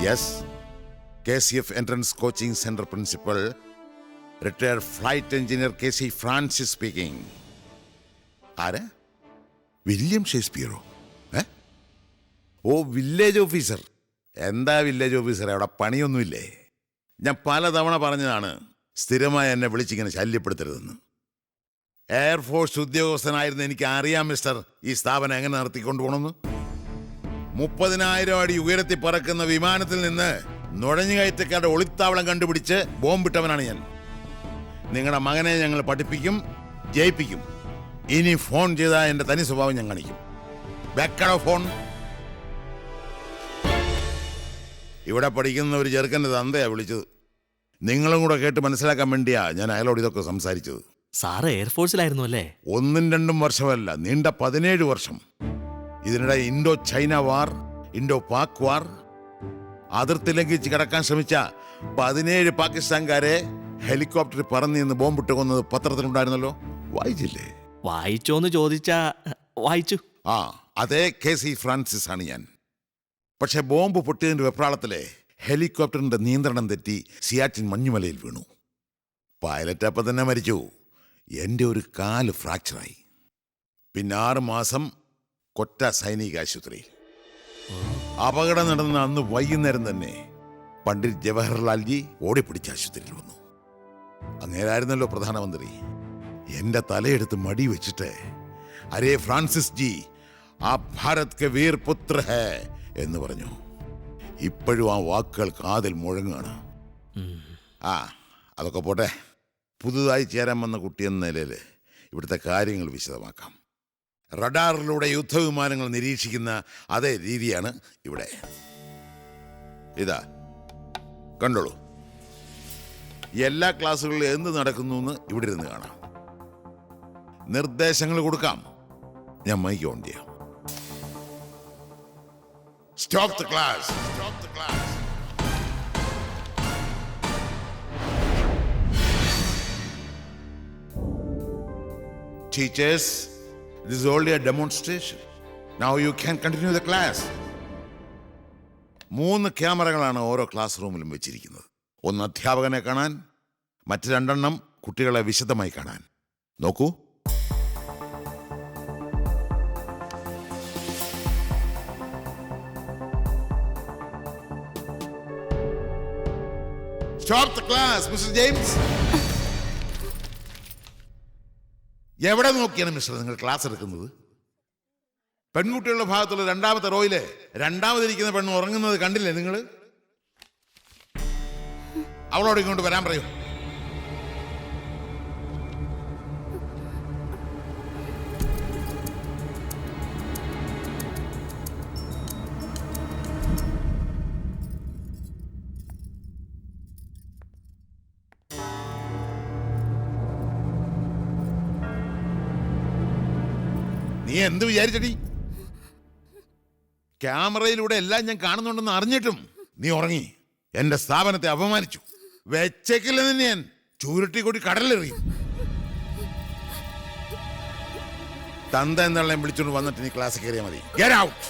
Yes, KCF entrance coaching centre principal retired flight engineer KC Francis speaking. ആര്? William ഷേക്സ്പിയറോ? ഓ, village officer. എന്താ village officer, അവിടെ പണിയൊന്നുമില്ലേ? ഞാൻ പലതവണ പറഞ്ഞതാണ് സ്ഥിരമായി എന്നെ വിളിച്ചിങ്ങനെ ശല്യപ്പെടുത്തരുതെന്ന്. എയർഫോഴ്സ് ഉദ്യോഗസ്ഥനായിരുന്നു എനിക്ക് അറിയാം മിസ്റ്റർ ഈ സ്ഥാപനം എങ്ങനെ നടത്തിക്കൊണ്ടുപോകണമെന്ന്. 30,000 അടി ഉയരത്തിൽ പറക്കുന്ന വിമാനത്തിൽ നിന്ന് നുഴഞ്ഞുകയറ്റക്കാരുടെ ഒളിത്താവളം കണ്ടുപിടിച്ച് ബോംബിട്ടവനാണ് ഞാൻ. നിങ്ങളുടെ മകനെ ഞങ്ങൾ പഠിപ്പിക്കും, ജയിപ്പിക്കും. ഇനി ഫോൺ ചെയ്താൽ എൻ്റെ തനി സ്വഭാവം ഞാൻ കാണിക്കും. വെക്കടോ ഫോൺ. ഇവിടെ പഠിക്കുന്ന ഒരു ചെറുക്കൻ്റെ തന്തയാ വിളിച്ചത്. നിങ്ങളും കൂടെ കേട്ട് മനസ്സിലാക്കാൻ വേണ്ടിയാ ഞാൻ അയാളോട് ഇതൊക്കെ സംസാരിച്ചത്. സാറ് എയർഫോഴ്സിലായിരുന്നു അല്ലേ? 1-2 വർഷമല്ല, നീണ്ട 17 വർഷം. ഇതിനിടെ Indo China war, Indo Pak war, അതിർത്തി ലംഘിച്ച് കടക്കാൻ ശ്രമിച്ച 17 പാകിസ്ഥാൻകാരെ ഹെലികോപ്റ്ററിൽ പറന്ന് നിന്ന് ബോംബിട്ട് കൊന്നത് പത്രത്തിലുണ്ടായിരുന്നല്ലോ, വായിച്ചില്ലേ? വായിച്ചോന്ന് ചോദിച്ചാ വായിച്ചു. ആ, അതേ KC ഫ്രാൻസിസ് ആണ് ഞാൻ. പക്ഷെ ബോംബ് പൊട്ടിയതിന്റെ വെപ്രാളത്തിലെ ഹെലികോപ്റ്ററിന്റെ നിയന്ത്രണം തെറ്റി സിയാച്ചിൻ മഞ്ഞുമലയിൽ വീണു. പൈലറ്റ് അപ്പം തന്നെ മരിച്ചു. എൻ്റെ ഒരു കാല് ഫ്രാക്ചറായി. പിന്നെ 6 മാസം കൊറ്റ സൈനിക ആശുപത്രി. അപകടം നടന്ന അന്ന് വൈകുന്നേരം തന്നെ പണ്ഡിറ്റ് ജവഹർലാൽജി ഓടിപ്പിടിച്ച ആശുപത്രിയിൽ വന്നു. അങ്ങേരായിരുന്നല്ലോ പ്രധാനമന്ത്രി. എൻ്റെ തലയെടുത്ത് മടി വെച്ചിട്ട് അരേ ഫ്രാൻസിസ് ജി, ആ ഭാരത് കെ വീർ പുത്ര ഹേ എന്ന് പറഞ്ഞു. ഇപ്പോഴും ആ വാക്കുകൾ കാതിൽ മുഴങ്ങുകയാണ്. അതൊക്കെ പോട്ടെ. പുതുതായി ചേരാൻ വന്ന കുട്ടിയെന്ന നിലയിൽ ഇവിടുത്തെ കാര്യങ്ങൾ വിശദമാക്കാം. റഡാറിലൂടെ യുദ്ധവിമാനങ്ങൾ നിരീക്ഷിക്കുന്ന അതേ രീതിയാണ് ഇവിടെ. ഇതാ കണ്ടോളൂ. എല്ലാ ക്ലാസ്സുകളിലും എന്ത് നടക്കുന്നു എന്ന് ഇവിടെ ഇരുന്ന് കാണാം. നിർദ്ദേശങ്ങൾ കൊടുക്കാം. ഞാൻ മൈക്ക് ഓൺ ചെയ്യാം. Stop the class. Stop the class. Teachers, this is only a demonstration. Now you can continue the class. 3 ക്യാമറകളാണ് ഓരോ ക്ലാസ് റൂമിലും വെച്ചിരിക്കുന്നത്. ഒന്ന് അധ്യാപകനെ കാണാൻ, മറ്റ് 2 കുട്ടികളെ വിശദമായി കാണാൻ. നോക്കൂ. Stop the class, Mr. James. എവിടെ നോക്കിയാണ് മിസ്റ്റർ നിങ്ങൾ ക്ലാസ് എടുക്കുന്നത്? പെൺകുട്ടികളുടെ ഭാഗത്തുള്ള 2ാമത്തെ റോയിലെ 2ാമതിരിക്കുന്ന പെണ്ണ് ഉറങ്ങുന്നത് കണ്ടില്ലേ നിങ്ങൾ? അവളോട് ഇങ്ങോട്ട് വരാൻ പറയൂ. നീ എന്ത് വിചാരിച്ചടി? ക്യാമറയിലൂടെ എല്ലാം ഞാൻ കാണുന്നുണ്ടെന്ന് അറിഞ്ഞിട്ടും നീ ഉറങ്ങി. എന്റെ സ്ഥാപനത്തെ അപമാനിച്ചു. വെച്ചേക്കില്ല നിന്നെ ഞാൻ ചൂരട്ടി കൂടി കടലെറിയും. തന്ത എന്നെല്ലാം വിളിച്ചോണ്ട് വന്നിട്ട് നീ ക്ലാസ് കയറിയാൽ മതി. Get out.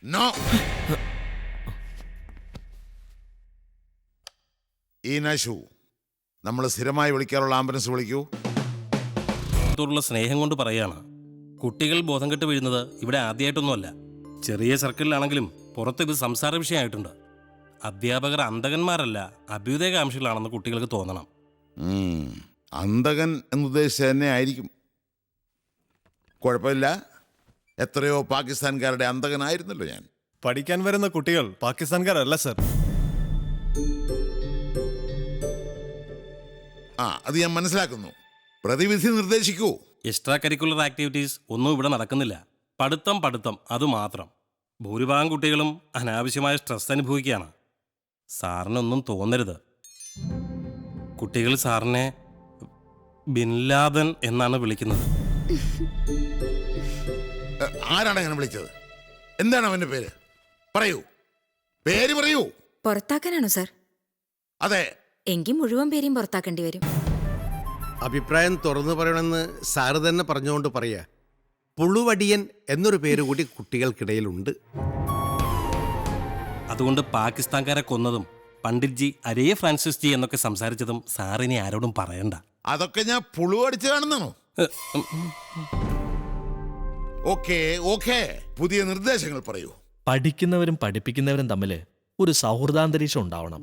നോ. ഈ നശു നമ്മൾ സ്ഥിരമായി വിളിക്കാറുള്ള ആംബുലൻസ് വിളിക്കൂ. സ്നേഹം കൊണ്ട് പറയാണ്. കുട്ടികൾ ബോധം കെട്ട് വീഴുന്നത് ഇവിടെ ആദ്യമായിട്ടൊന്നുമല്ല. ചെറിയ സർക്കിളിലാണെങ്കിലും പുറത്ത് ഇത് സംസാര വിഷയമായിട്ടുണ്ട്. അധ്യാപകർ അന്തകന്മാരല്ല, അഭ്യുദയകാംക്ഷികളാണെന്ന് കുട്ടികൾക്ക് തോന്നണം. അന്തകൻ എന്നുദ്ദേശിച്ച തന്നെ ആയിരിക്കും. കുഴപ്പമില്ല. എത്രയോ പാകിസ്ഥാൻകാരുടെ അന്തകനായിരുന്നല്ലോ ഞാൻ. പഠിക്കാൻ വരുന്ന കുട്ടികൾ പാകിസ്ഥാൻകാരല്ല സർ. അത് ഞാൻ മനസ്സിലാക്കുന്നു. പ്രതിവിധി നിർദ്ദേശിക്കൂ. എക്സ്ട്രാ കരിക്കുലർ ആക്ടിവിറ്റീസ് ഒന്നും ഇവിടെ നടക്കുന്നില്ല. പഠിത്തം അതുമാത്രം. ഭൂരിഭാഗം കുട്ടികളും അനാവശ്യമായ സ്ട്രെസ് അനുഭവിക്കുകയാണ്. സാറിനൊന്നും തോന്നരുത്. കുട്ടികൾ സാറിനെ ബിൻ ലാദൻ എന്നാണ് വിളിക്കുന്നത്. ആരാണ് അങ്ങനെ വിളിച്ചത്? എന്താണ് അവന്റെ പേര്? പറയൂ, പേര് പറയൂ. പുറത്താക്കാനാണോ സർ? അതെ. എങ്കിൽ മുഴുവൻ പേരെയും പുറത്താക്കേണ്ടി വരും. അഭിപ്രായം തുറന്നു പറയണമെന്ന് സാറ് തന്നെ പറഞ്ഞുകൊണ്ട് പറയാ. പുളുവടിയൻ എന്നൊരു പേര് കൂടി കുട്ടികൾക്കിടയിലുണ്ട്. അതുകൊണ്ട് പാകിസ്ഥാൻകാരെ കൊന്നതും പണ്ഡിറ്റ്ജി അരേ ഫ്രാൻസിസ് ജി എന്നൊക്കെ സംസാരിച്ചതും സാറിനി ആരോടും പറയണ്ട. അതൊക്കെ ഞാൻ പുളുവടിച്ച് കാണുന്നതാണോ? ഓക്കേ ഓക്കേ, പുതിയ നിർദ്ദേശങ്ങൾ പറയൂ. പഠിക്കുന്നവരും പഠിപ്പിക്കുന്നവരും തമ്മിൽ ഒരു സൗഹൃദാന്തരീക്ഷം ഉണ്ടാവണം.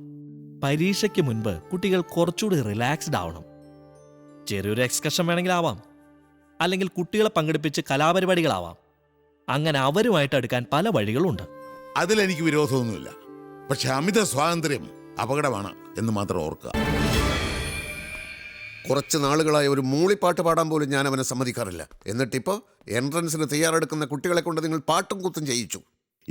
പരീക്ഷയ്ക്ക് മുൻപ് കുട്ടികൾ കുറച്ചുകൂടി റിലാക്സ്ഡ് ആവണം. ചെറിയൊരു എക്സ്കർഷൻ വേണമെങ്കിൽ ആവാം, അല്ലെങ്കിൽ കുട്ടികളെ പങ്കെടുപ്പിച്ച് കലാപരിപാടികളാവാം. അങ്ങനെ അവരുമായിട്ട് അടുക്കാൻ പല വഴികളുണ്ട്. അതിലെനിക്ക് വിരോധമൊന്നുമില്ല. പക്ഷെ അമിത സ്വാതന്ത്ര്യം അപകടമാണ് എന്ന് മാത്രം ഓർക്കുക. കുറച്ച് നാളുകളായി ഒരു മൂളിപ്പാട്ട് പാടാൻ പോലും ഞാൻ അവനെ സമ്മതിക്കാറില്ല. എന്നിട്ടിപ്പോൾ എൻട്രൻസിന് തയ്യാറെടുക്കുന്ന കുട്ടികളെ കൊണ്ട് നിങ്ങൾ പാട്ടും കുത്തും ചെയ്യിച്ചു.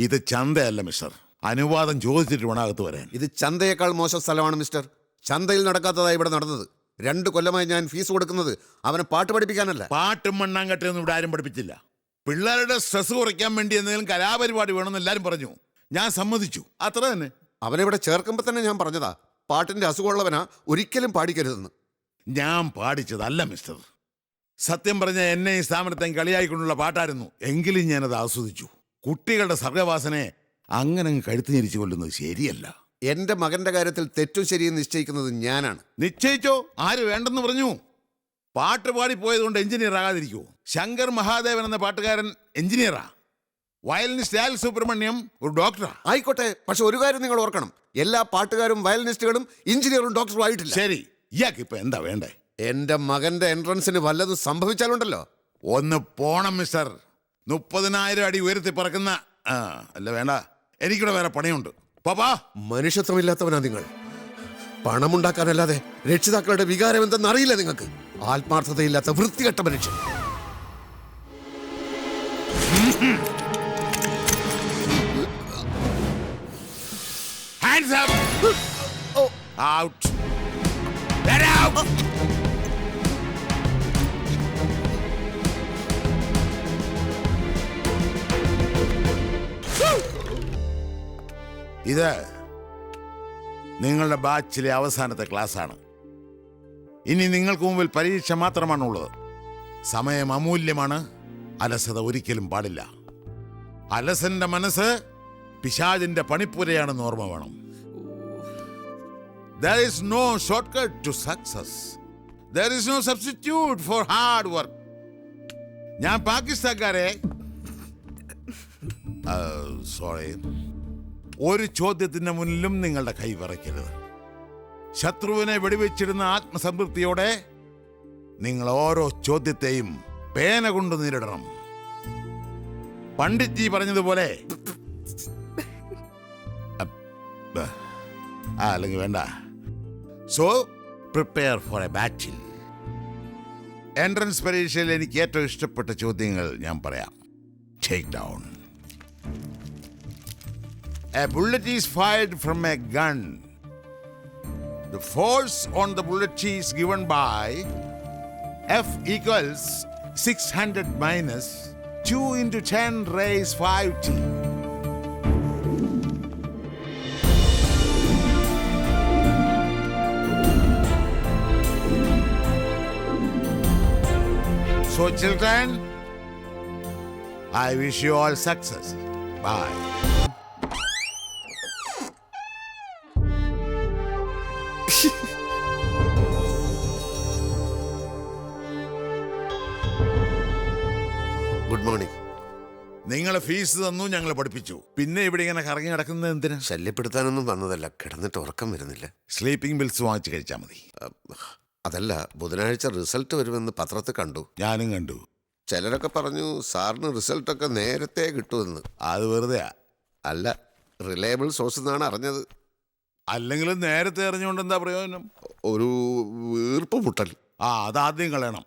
ഇത് ചന്തയല്ല മിസ്റ്റർ. അനുവാദം ചോദിച്ചിട്ട് വേണം അകത്ത് വരാൻ. ഇത് ചന്തയേക്കാൾ മോശം സ്ഥലമാണ് മിസ്റ്റർ. ചന്തയിൽ നടക്കാത്തതായി ഇവിടെ നടന്നത്. 2 കൊല്ലമായി ഞാൻ ഫീസ് കൊടുക്കുന്നത് അവനെ പാട്ട് പഠിപ്പിക്കാനല്ല. പാട്ടും മണ്ണാങ്കട്ടയൊന്നും ഇവിടെ ആരും പഠിപ്പിച്ചില്ല. പിള്ളേരുടെ സ്ട്രെസ് കുറയ്ക്കാൻ വേണ്ടി എന്തെങ്കിലും കലാപരിപാടി വേണമെന്ന് എല്ലാവരും പറഞ്ഞു. ഞാൻ സമ്മതിച്ചു, അത്ര തന്നെ. അവനെ ഇവിടെ ചേർക്കുമ്പോൾ തന്നെ ഞാൻ പറഞ്ഞതാ, പാട്ടിൻ്റെ അസുഖമുള്ളവനാ, ഒരിക്കലും പാടിക്കരുതെന്ന്. ഞാൻ പാടിച്ചതല്ല മിസ്റ്റർ. സത്യം പറഞ്ഞ എന്നെ ഈ സ്ഥാപനത്തെ കളിയായിക്കൊണ്ടുള്ള പാട്ടായിരുന്നു. എങ്കിലും ഞാനത് ആസ്വദിച്ചു. കുട്ടികളുടെ സർഗവാസനയെ അങ്ങനെ കഴുത്ത് ഞെരിച്ചു കൊല്ലുന്നത് ശരിയല്ല. എൻ്റെ മകൻ്റെ കാര്യത്തിൽ തെറ്റും ശരിയും നിശ്ചയിക്കുന്നത് ഞാനാണ്. നിശ്ചയിച്ചോ? ആര് വേണ്ടെന്ന് പറഞ്ഞു? പാട്ട് പാടിപ്പോയതുകൊണ്ട് എഞ്ചിനീയർ ആകാതിരിക്കുമോ? ശങ്കർ മഹാദേവൻ എന്ന പാട്ടുകാരൻ എഞ്ചിനീയറാ. വയലിനിസ്റ്റ് ലാൽ സുബ്രഹ്മണ്യം ഒരു ഡോക്ടറാ. ആയിക്കോട്ടെ, പക്ഷെ ഒരു കാര്യം നിങ്ങൾ ഓർക്കണം, എല്ലാ പാട്ടുകാരും വയലിനിസ്റ്റുകളും എഞ്ചിനീയറും ഡോക്ടറും ആയിട്ടില്ല. ശരി, ഇയാൾക്ക് ഇപ്പൊ എന്താ വേണ്ടേ? എൻ്റെ മകൻ്റെ എൻട്രൻസിന് വല്ലതും സംഭവിച്ചാലുണ്ടല്ലോ. ഒന്ന് പോണം മിസ്റ്റർ. 30,000 അടി ഉയരത്തിൽ പറക്കുന്ന അല്ല, വേണ്ട, എനിക്കിവിടെ വേറെ പണിയുണ്ട്. പാപ്പാ, മനുഷ്യത്വമില്ലാത്തവനാ നിങ്ങൾ. പണമുണ്ടാക്കാനല്ലാതെ രക്ഷിതാക്കളുടെ വികാരം എന്തെന്ന് അറിയില്ല നിങ്ങൾക്ക്. ആത്മാർത്ഥതയില്ലാത്ത വൃത്തികെട്ട മനുഷ്യൻ. hands up, out, get out. ഇത് നിങ്ങളുടെ ബാച്ചിലെ അവസാനത്തെ ക്ലാസ്സാണ്. ഇനി നിങ്ങൾക്ക് മുമ്പിൽ പരീക്ഷ മാത്രമാണുള്ളത്. സമയം അമൂല്യമാണ്. അലസത ഒരിക്കലും പാടില്ല. അലസന്റെ മനസ്സ് പിശാചിന്റെ പണിപ്പുരയാണെന്ന് ഓർമ്മ വേണം. There is no shortcut to success. There is no substitute for hard work. ഞാൻ പാകിസ്ഥാൻകാരെ സോറി, ഒരു ചോദ്യത്തിന്റെ മുന്നിലും നിങ്ങളുടെ കൈ വിറയ്ക്കരുത്. ശത്രുവിനെ വെടിവെച്ചിടുന്ന ആത്മസംതൃപ്തിയോടെ നിങ്ങൾ ഓരോ ചോദ്യത്തെയും പേന കൊണ്ട് നേരിടണം. പണ്ഡിറ്റ് ജി പറഞ്ഞതുപോലെ അല്ലെങ്കിൽ വേണ്ട. So prepare for A battle. Entrance പരീക്ഷയിൽ എനിക്ക് ഏറ്റവും ഇഷ്ടപ്പെട്ട ചോദ്യങ്ങൾ ഞാൻ പറയാം. Take down. A bullet is fired from a gun. The force on the bullet is given by F equals 600 minus 2 into 10 raised 5t. So children, I wish you all success. Bye. Good morning. നിങ്ങൾ fees തന്നു, ഞങ്ങൾ പഠിപ്പിച്ചു. പിന്നെ ഇവിടെ ഇങ്ങനെ കറങ്ങി നടക്കുന്നത് എന്തിനാ? ശല്യപ്പെടുത്താനൊന്നും വന്നതല്ല, കിടന്നിട്ട് ഉറക്കം വരുന്നില്ല. സ്ലീപ്പിംഗ് പിൽസ് വാങ്ങിച്ച് കഴിച്ചാൽ മതി. അതല്ല, ബുധനാഴ്ച റിസൾട്ട് വരുമെന്ന് പത്രത്തിൽ കണ്ടു. ഞാനും കണ്ടു. ചിലരൊക്കെ പറഞ്ഞു സാറിന് റിസൾട്ടൊക്കെ നേരത്തെ കിട്ടുമെന്ന്. അത് വെറുതെയാ. അല്ല, റിലയബിൾ സോഴ്സ് എന്നാണ് അറിഞ്ഞത്. അല്ലെങ്കിലും നേരത്തെ അറിഞ്ഞുകൊണ്ട് എന്താ പ്രയോജനം? ഒരു വീർപ്പ് മുട്ടൽ. അതാദ്യം കളയണം.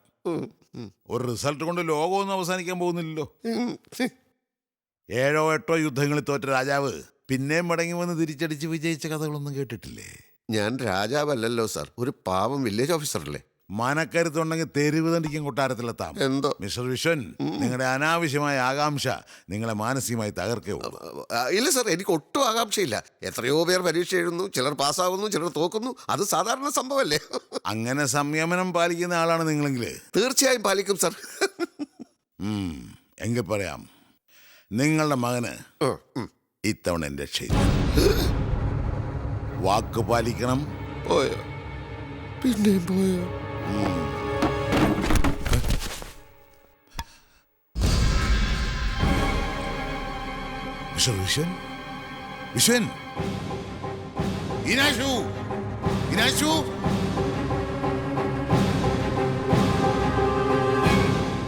ഒരു റിസൾട്ട് കൊണ്ട് ലോകമൊന്നും അവസാനിക്കാൻ പോകുന്നില്ലല്ലോ. 7 or 8 യുദ്ധങ്ങളിൽ തോറ്റ രാജാവ് പിന്നെയും മടങ്ങി വന്ന് തിരിച്ചടിച്ച് വിജയിച്ച കഥകളൊന്നും കേട്ടിട്ടില്ലേ? ഞാൻ രാജാവല്ലല്ലോ സാർ, ഒരു പാവം വില്ലേജ് ഓഫീസറല്ലേ. മനക്കരുത്തുണ്ടെങ്കിൽ തെരുവ് തണ്ടിക്കും കൊട്ടാരത്തിലെത്താം. എന്തോ മിസ്റ്റർ വിശ്വൻ, നിങ്ങളുടെ അനാവശ്യമായ ആകാംക്ഷ നിങ്ങളെ മാനസികമായി തകർക്കേ ഉള്ളൂ. ഇല്ല സാർ, എനിക്ക് ഒട്ടും ആകാംക്ഷയില്ല. എത്രയോ പേർ പരീക്ഷ എഴുതുന്നു, ചിലർ പാസ്സാവുന്നു, ചിലർ തോക്കുന്നു. അത് സാധാരണ സംഭവമല്ലേ? അങ്ങനെ സംയമനം പാലിക്കുന്ന ആളാണ് നിങ്ങളെങ്കിൽ തീർച്ചയായും പാലിക്കും സാർ. എങ്കിൽ പറയാം, നിങ്ങളുടെ മകന് ഇത്തവണ എൻ്റെ രക്ഷയില്ല. വാക്ക് പാലിക്കണം. പോയോ? പിന്നെയും പോയോ? മിസ്റ്റർ വിശ്വൻ, വിശ്വൻ, ഇനാശു, ഇനാശു.